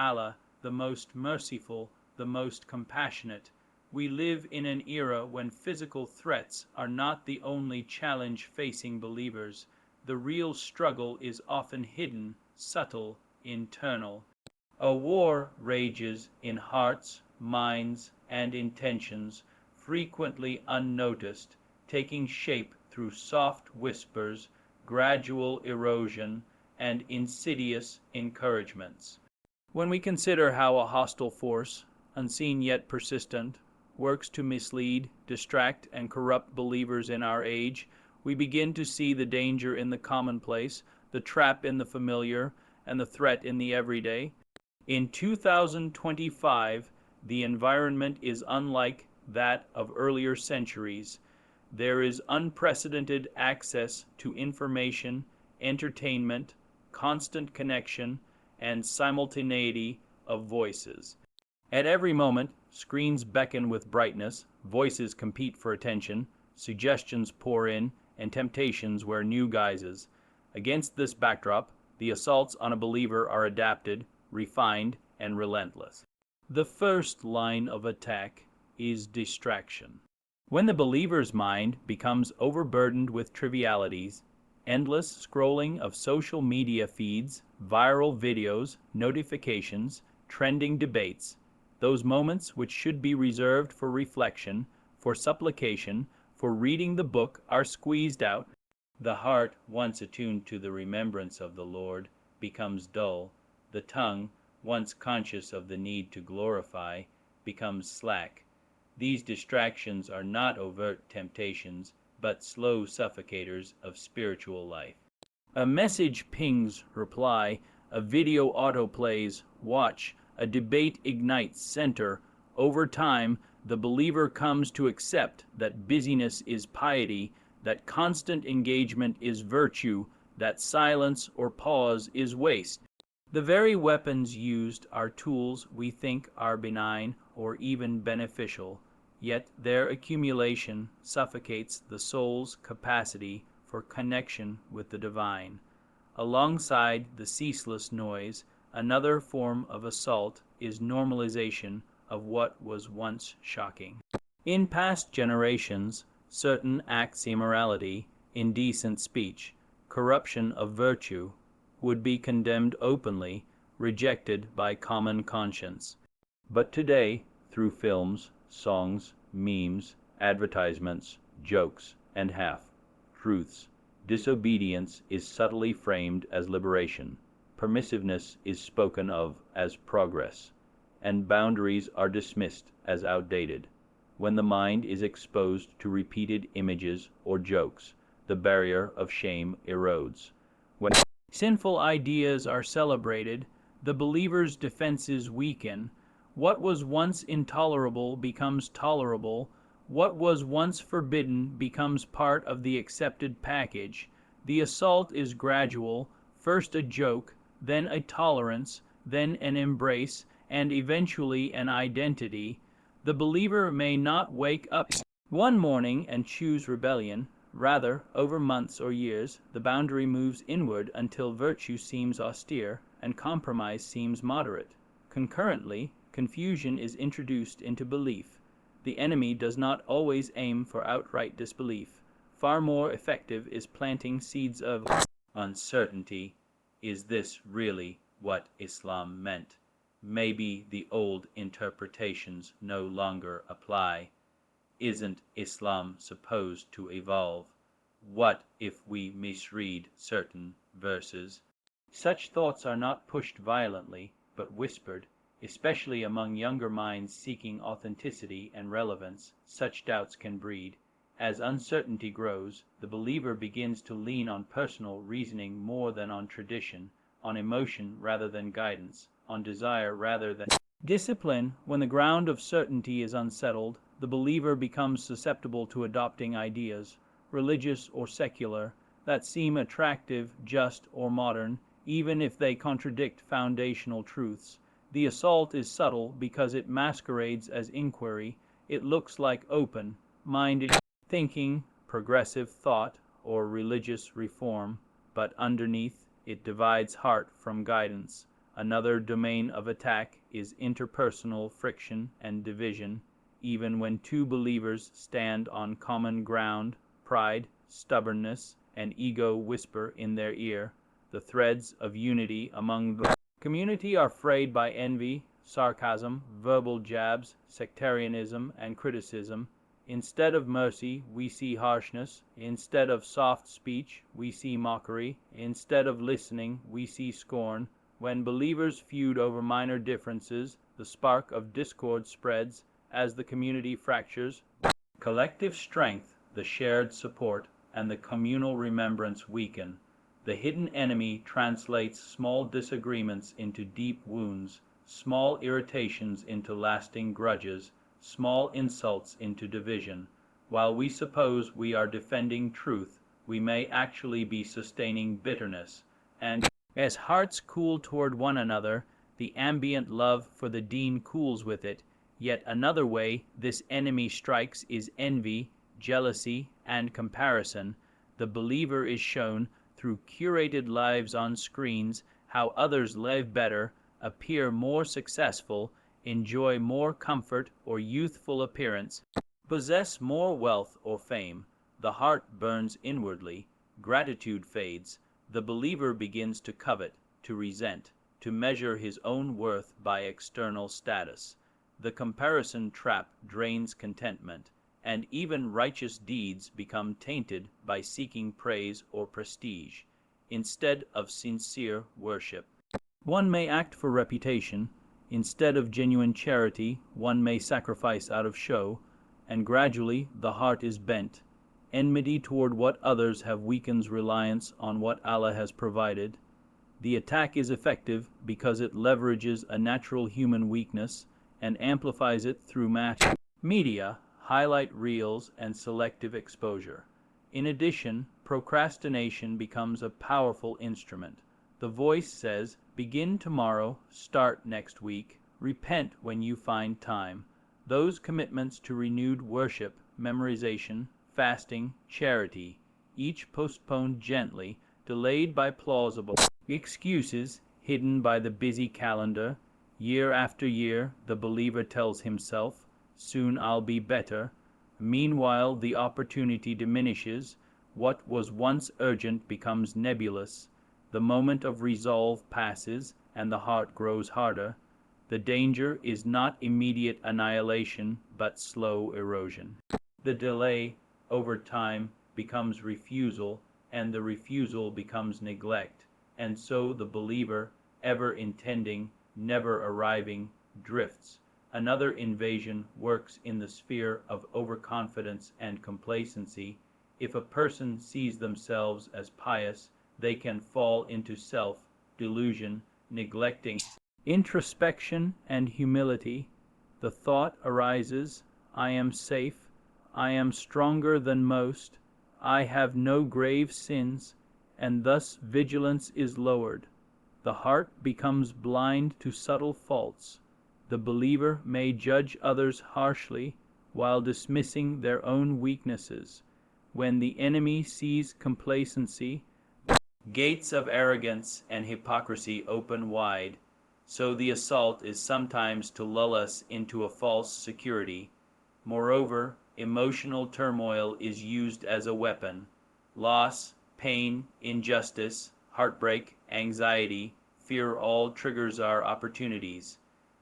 Allah, the most merciful, the most compassionate. We live in an era when physical threats are not the only challenge facing believers. The real struggle is often hidden, subtle, internal. A war rages in hearts, minds, and intentions, frequently unnoticed, taking shape through soft whispers, gradual erosion, and insidious encouragements. When we consider how a hostile force, unseen yet persistent, works to mislead, distract, and corrupt believers in our age, we begin to see the danger in the commonplace, the trap in the familiar, and the threat in the everyday. In 2025, the environment is unlike that of earlier centuries. There is unprecedented access to information, entertainment, constant connection, and simultaneity of voices. At every moment, screens beckon with brightness, voices compete for attention, suggestions pour in, and temptations wear new guises. Against this backdrop, the assaults on a believer are adapted, refined, and relentless. The first line of attack is distraction. When the believer's mind becomes overburdened with trivialities, endless scrolling of social media feeds, viral videos, notifications, trending debates, those moments which should be reserved for reflection, for supplication, for reading the book are squeezed out. The heart, once attuned to the remembrance of the Lord, becomes dull. The tongue, once conscious of the need to glorify, becomes slack. These distractions are not overt temptations, but slow suffocators of spiritual life. A message pings reply, a video autoplays watch, a debate ignites center. Over time, the believer comes to accept that busyness is piety, that constant engagement is virtue, that silence or pause is waste. The very weapons used are tools we think are benign or even beneficial, yet their accumulation suffocates the soul's capacity for connection with the divine. Alongside the ceaseless noise, another form of assault is normalization of what was once shocking. In past generations, certain acts of immorality, indecent speech, corruption of virtue, would be condemned openly, rejected by common conscience. But today, through films, songs, memes, advertisements, jokes, and half-truths, disobedience is subtly framed as liberation, permissiveness is spoken of as progress, and boundaries are dismissed as outdated. When the mind is exposed to repeated images or jokes, the barrier of shame erodes. When sinful ideas are celebrated, the believer's defenses weaken. What was once intolerable becomes tolerable. What was once forbidden becomes part of the accepted package. The assault is gradual, first a joke, then a tolerance, then an embrace, and eventually an identity. The believer may not wake up one morning and choose rebellion. Rather, over months or years, the boundary moves inward until virtue seems austere and compromise seems moderate. Concurrently, confusion is introduced into belief. The enemy does not always aim for outright disbelief. Far more effective is planting seeds of uncertainty. Is this really what Islam meant? Maybe the old interpretations no longer apply. Isn't Islam supposed to evolve? What if we misread certain verses? Such thoughts are not pushed violently, but whispered. Especially among younger minds seeking authenticity and relevance, such doubts can breed. As uncertainty grows, the believer begins to lean on personal reasoning more than on tradition, on emotion rather than guidance, on desire rather than discipline. When the ground of certainty is unsettled, the believer becomes susceptible to adopting ideas, religious or secular, that seem attractive, just, or modern, even if they contradict foundational truths. The assault is subtle because it masquerades as inquiry. It looks like open-minded thinking, progressive thought, or religious reform, but underneath it divides heart from guidance. Another domain of attack is interpersonal friction and division. Even when two believers stand on common ground, pride, stubbornness, and ego whisper in their ear. The threads of unity among the community are frayed by envy, sarcasm, verbal jabs, sectarianism, and criticism. Instead of mercy, we see harshness. Instead of soft speech, we see mockery. Instead of listening, we see scorn. When believers feud over minor differences, the spark of discord spreads as the community fractures. Collective strength, the shared support, and the communal remembrance weaken. The hidden enemy translates small disagreements into deep wounds, small irritations into lasting grudges, small insults into division. While we suppose we are defending truth, we may actually be sustaining bitterness. And as hearts cool toward one another, the ambient love for the deen cools with it. Yet another way this enemy strikes is envy, jealousy, and comparison. The believer is shown through curated lives on screens how others live better, appear more successful, enjoy more comfort or youthful appearance, possess more wealth or fame. The heart burns inwardly, gratitude fades. The believer begins to covet, to resent, to measure his own worth by external status. The comparison trap drains contentment, and even righteous deeds become tainted by seeking praise or prestige, instead of sincere worship. One may act for reputation. Instead of genuine charity, one may sacrifice out of show, and gradually the heart is bent. Enmity toward what others have weakens reliance on what Allah has provided. The attack is effective because it leverages a natural human weakness and amplifies it through mass media, highlight reels, and selective exposure. In addition, procrastination becomes a powerful instrument. The voice says, begin tomorrow, start next week, repent when you find time. Those commitments to renewed worship, memorization, fasting, charity, each postponed gently, delayed by plausible excuses, hidden by the busy calendar. Year after year, the believer tells himself, soon I'll be better. Meanwhile, the opportunity diminishes. What was once urgent becomes nebulous. The moment of resolve passes, and the heart grows harder. The danger is not immediate annihilation, but slow erosion. The delay, over time, becomes refusal, and the refusal becomes neglect. And so the believer, ever intending, never arriving, drifts. Another invasion works in the sphere of overconfidence and complacency. If a person sees themselves as pious, they can fall into self-delusion, neglecting introspection and humility. The thought arises, I am safe, I am stronger than most, I have no grave sins, and thus vigilance is lowered. The heart becomes blind to subtle faults. The believer may judge others harshly while dismissing their own weaknesses. When the enemy sees complacency, gates of arrogance and hypocrisy open wide. So the assault is sometimes to lull us into a false security. Moreover, emotional turmoil is used as a weapon. Loss, pain, injustice, heartbreak, anxiety, fear all triggers our opportunities.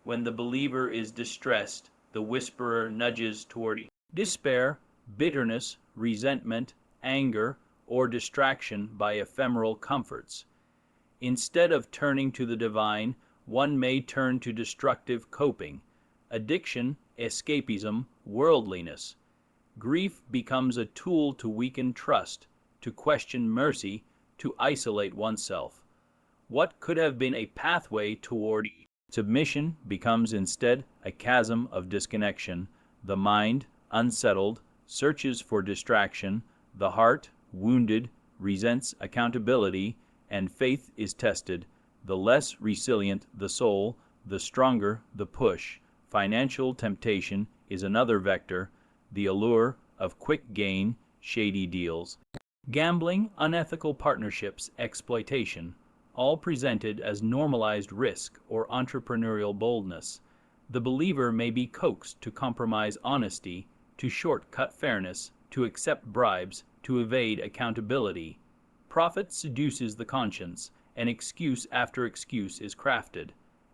When the believer is distressed, the whisperer nudges toward despair, bitterness, resentment, anger, or distraction by ephemeral comforts. Instead of turning to the divine, one may turn to destructive coping, addiction, escapism, worldliness. Grief becomes a tool to weaken trust, to question mercy, to isolate oneself. What could have been a pathway toward submission becomes instead a chasm of disconnection. The mind, unsettled, searches for distraction. The heart, wounded, resents accountability, and faith is tested. The less resilient the soul, the stronger the push. Financial temptation is another vector, the allure of quick gain, shady deals. Gambling, unethical partnerships, exploitation. all presented as normalized risk or entrepreneurial boldness. The believer may be coaxed to compromise honesty, to shortcut fairness, to accept bribes, to evade accountability. Prophet seduces the conscience, and excuse after excuse is crafted.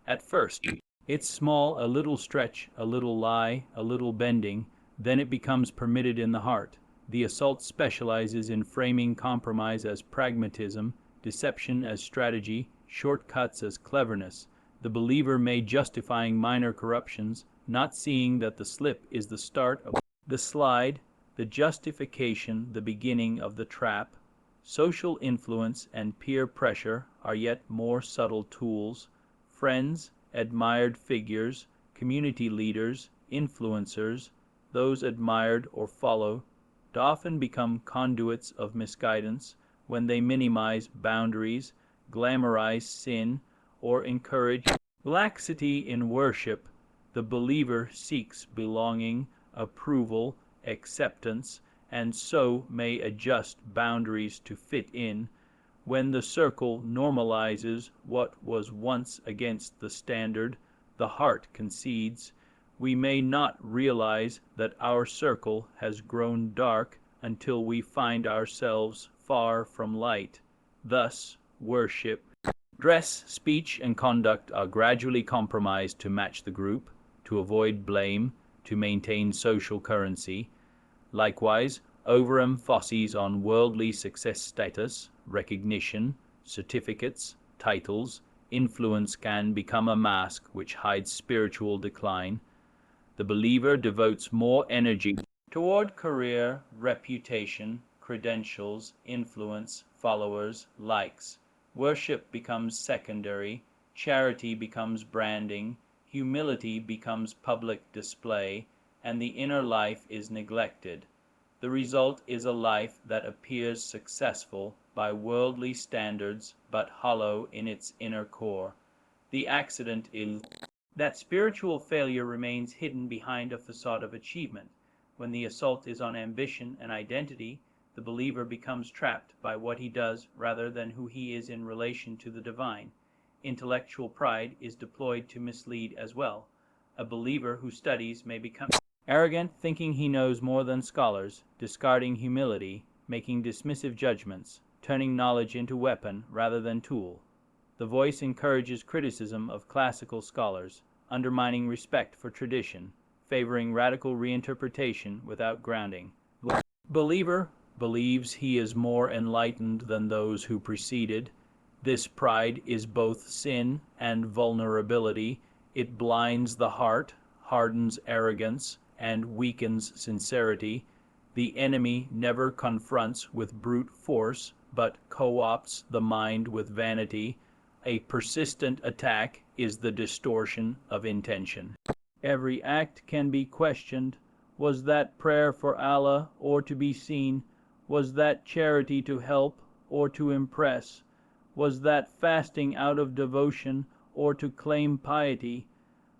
At first, it's small, a little stretch, a little lie, a little bending, then it becomes permitted in the heart. The assault specializes in framing compromise as pragmatism, deception as strategy, shortcuts as cleverness. The believer may justifying minor corruptions, not seeing that the slip is the start of the slide, the justification, the beginning of the trap. Social influence and peer pressure are yet more subtle tools. Friends, admired figures, community leaders, influencers, those admired or followed, often become conduits of misguidance when they minimize boundaries, glamorize sin, or encourage laxity in worship. The believer seeks belonging, approval, acceptance, and so may adjust boundaries to fit in. When the circle normalizes what was once against the standard, the heart concedes. We may not realize that our circle has grown dark until we find ourselves far from light. Thus, worship, dress, speech, and conduct are gradually compromised to match the group, to avoid blame, to maintain social currency. Likewise, overemphasis on worldly success status, recognition, certificates, titles, influence can become a mask which hides spiritual decline. The believer devotes more energy toward career, reputation, credentials, influence, followers, likes. Worship becomes secondary, charity becomes branding, humility becomes public display, and the inner life is neglected. The result is a life that appears successful by worldly standards but hollow in its inner core. The accident is that spiritual failure remains hidden behind a facade of achievement. When the assault is on ambition and identity, the believer becomes trapped by what he does rather than who he is in relation to the divine. Intellectual pride is deployed to mislead as well. A believer who studies may become arrogant, thinking he knows more than scholars, discarding humility, making dismissive judgments, turning knowledge into weapon rather than tool. The voice encourages criticism of classical scholars, undermining respect for tradition, favoring radical reinterpretation without grounding. Believer believes he is more enlightened than those who preceded. This pride is both sin and vulnerability. It blinds the heart, hardens arrogance, and weakens sincerity. The enemy never confronts with brute force, but co-opts the mind with vanity. A persistent attack is the distortion of intention. Every act can be questioned. Was that prayer for Allah or to be seen? Was that charity to help or to impress? Was that fasting out of devotion or to claim piety?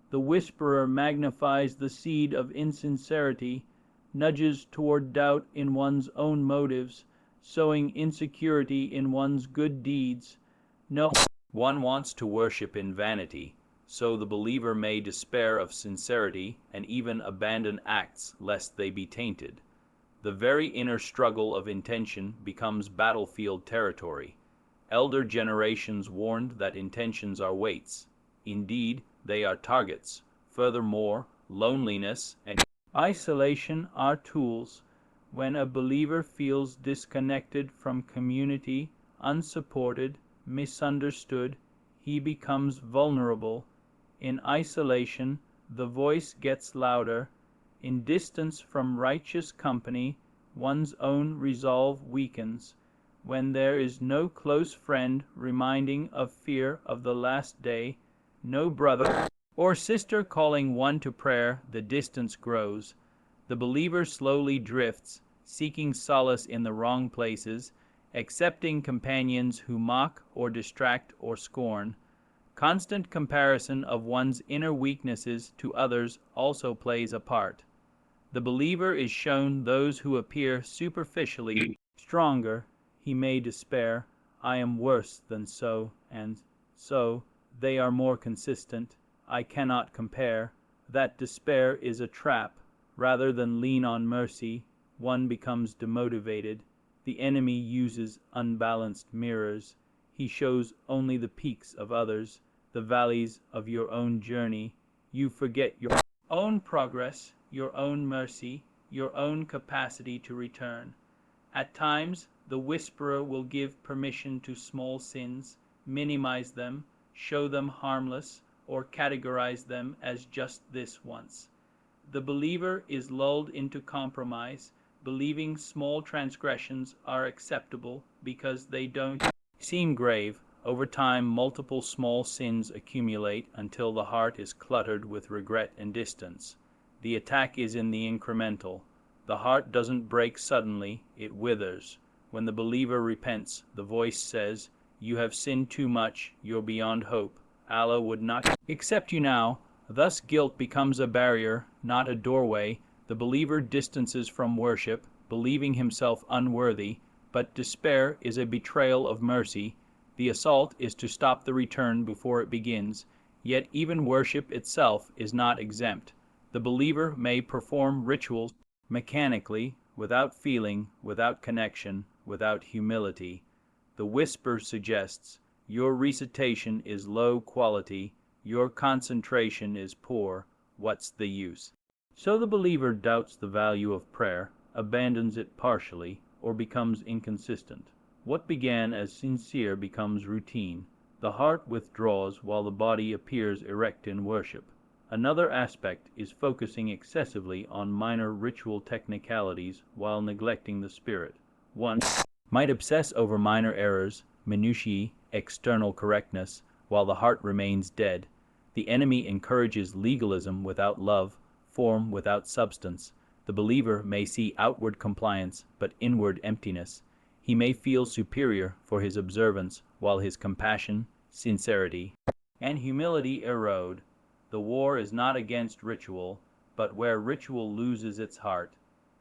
The whisperer magnifies the seed of insincerity, nudges toward doubt in one's own motives, sowing insecurity in one's good deeds. No one wants to worship in vanity, so the believer may despair of sincerity and even abandon acts lest they be tainted. The very inner struggle of intention becomes battlefield territory. Elder generations warned that intentions are weights. Indeed, they are targets. Furthermore, loneliness and isolation are tools. When a believer feels disconnected from community, unsupported, misunderstood, he becomes vulnerable. In isolation, the voice gets louder. In distance from righteous company, one's own resolve weakens. When there is no close friend reminding of fear of the last day, no brother or sister calling one to prayer, the distance grows. The believer slowly drifts, seeking solace in the wrong places, accepting companions who mock or distract or scorn. Constant comparison of one's inner weaknesses to others also plays a part. The believer is shown those who appear superficially stronger. He may despair, I am worse than so, and so they are more consistent. I cannot compare. That despair is a trap. Rather than lean on mercy, one becomes demotivated. The enemy uses unbalanced mirrors. He shows only the peaks of others, the valleys of your own journey. You forget your own progress, your own mercy, your own capacity to return. At times, the whisperer will give permission to small sins, minimize them, show them harmless, or categorize them as just this once. The believer is lulled into compromise, believing small transgressions are acceptable because they don't seem grave. Over time, multiple small sins accumulate until the heart is cluttered with regret and distance. The attack is in the incremental. The heart doesn't break suddenly, it withers. When the believer repents, the voice says, "You have sinned too much, you're beyond hope. Allah would not accept you now." Thus guilt becomes a barrier, not a doorway. The believer distances from worship, believing himself unworthy, but despair is a betrayal of mercy. The assault is to stop the return before it begins. Yet even worship itself is not exempt. The believer may perform rituals mechanically, without feeling, without connection, without humility. The whisper suggests, your recitation is low quality, your concentration is poor, what's the use? So the believer doubts the value of prayer, abandons it partially, or becomes inconsistent. What began as sincere becomes routine. The heart withdraws while the body appears erect in worship. Another aspect is focusing excessively on minor ritual technicalities while neglecting the spirit. One might obsess over minor errors, minutiae, external correctness, while the heart remains dead. The enemy encourages legalism without love, form without substance. The believer may see outward compliance, but inward emptiness. He may feel superior for his observance, while his compassion, sincerity, and humility erode. The war is not against ritual, but where ritual loses its heart.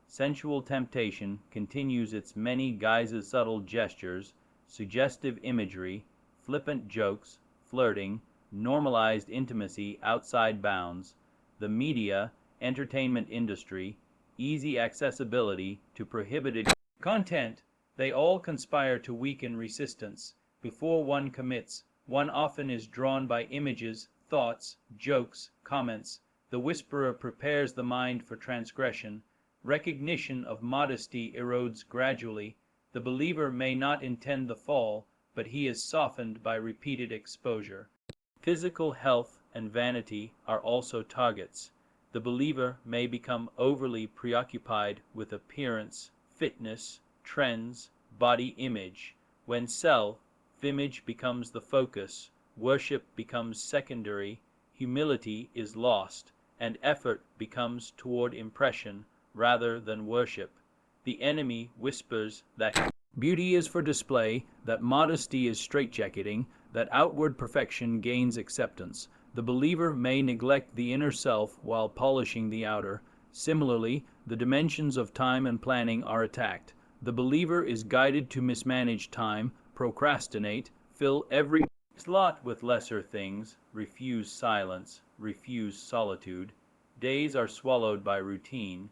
Sensual temptation continues its many guises, subtle gestures, suggestive imagery, flippant jokes, flirting, normalized intimacy outside bounds. The media, entertainment industry, easy accessibility to prohibited content, they all conspire to weaken resistance. Before one commits, one often is drawn by images, thoughts, jokes, comments. The whisperer prepares the mind for transgression. Recognition of modesty erodes gradually. The believer may not intend the fall, but he is softened by repeated exposure. Physical health and vanity are also targets. The believer may become overly preoccupied with appearance, fitness, trends, body image. When self-image becomes the focus, worship becomes secondary, humility is lost, and effort becomes toward impression rather than worship. The enemy whispers that beauty is for display, that modesty is straitjacketing, that outward perfection gains acceptance. The believer may neglect the inner self while polishing the outer. Similarly, the dimensions of time and planning are attacked. The believer is guided to mismanage time, procrastinate, fill every slot with lesser things, refuse silence, refuse solitude. Days are swallowed by routine.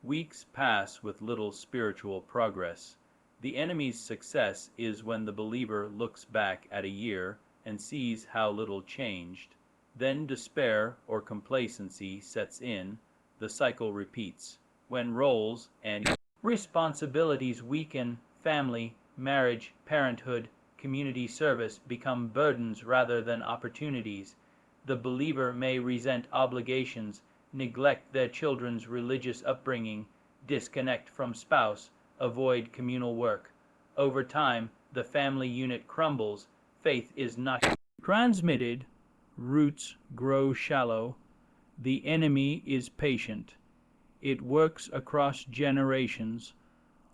Weeks pass with little spiritual progress. The enemy's success is when the believer looks back at a year and sees how little changed. Then despair or complacency sets in. The cycle repeats. When roles and responsibilities weaken, family, marriage, parenthood, community service become burdens rather than opportunities. The believer may resent obligations, neglect their children's religious upbringing, disconnect from spouse, avoid communal work. Over time, the family unit crumbles. Faith is not transmitted. Roots grow shallow. The enemy is patient. It works across generations.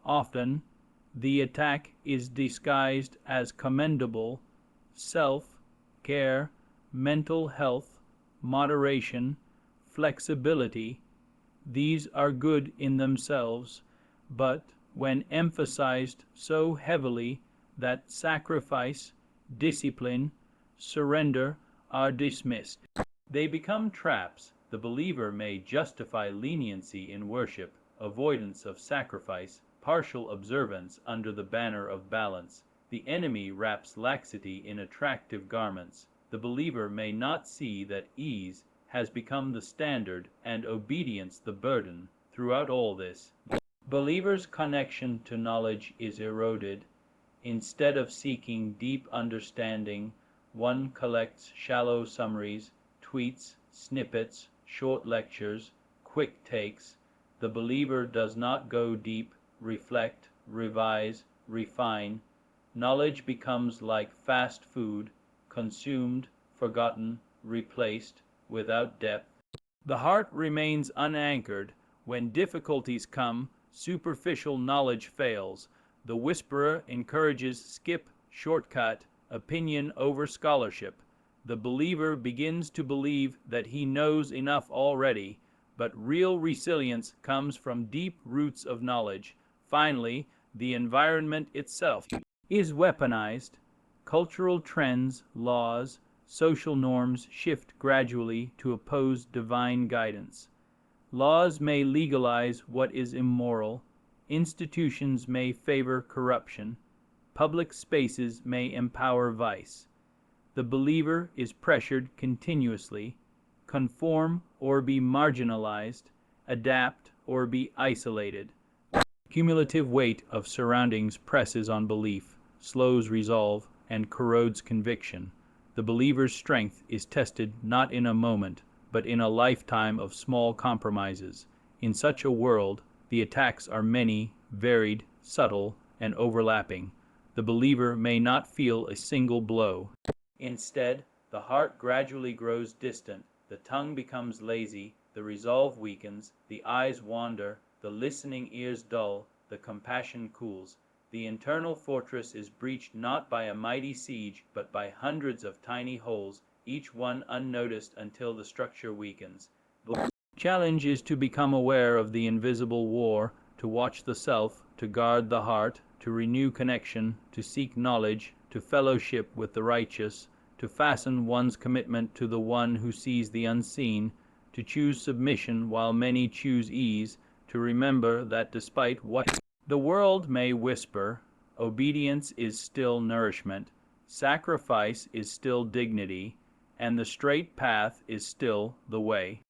Often, the attack is disguised as commendable self-care, mental health, moderation, flexibility. These are good in themselves, but when emphasized so heavily that sacrifice, discipline, surrender are dismissed. They become traps. The believer may justify leniency in worship, avoidance of sacrifice, partial observance under the banner of balance. The enemy wraps laxity in attractive garments. The believer may not see that ease has become the standard and obedience the burden. Throughout all this, believers' connection to knowledge is eroded. Instead of seeking deep understanding, one collects shallow summaries, tweets, snippets, short lectures, quick takes. The believer does not go deep, reflect, revise, refine. Knowledge becomes like fast food, consumed, forgotten, replaced, without depth. The heart remains unanchored. When difficulties come, superficial knowledge fails. The whisperer encourages skip, shortcut, opinion over scholarship. The believer begins to believe that he knows enough already, but real resilience comes from deep roots of knowledge. Finally, the environment itself is weaponized. Cultural trends, laws, social norms shift gradually to oppose divine guidance. Laws may legalize what is immoral. Institutions may favor corruption. Public spaces may empower vice. The believer is pressured continuously, conform or be marginalized, adapt or be isolated. Cumulative weight of surroundings presses on belief, slows resolve, and corrodes conviction. The believer's strength is tested not in a moment, but in a lifetime of small compromises. In such a world, the attacks are many, varied, subtle, and overlapping. The believer may not feel a single blow. Instead, the heart gradually grows distant, the tongue becomes lazy, the resolve weakens, the eyes wander, the listening ears dull, the compassion cools. The internal fortress is breached not by a mighty siege, but by hundreds of tiny holes, each one unnoticed until the structure weakens. The challenge is to become aware of the invisible war, to watch the self, to guard the heart, to renew connection, to seek knowledge, to fellowship with the righteous, to fasten one's commitment to the one who sees the unseen, to choose submission while many choose ease, to remember that despite what the world may whisper, obedience is still nourishment, sacrifice is still dignity, and the straight path is still the way.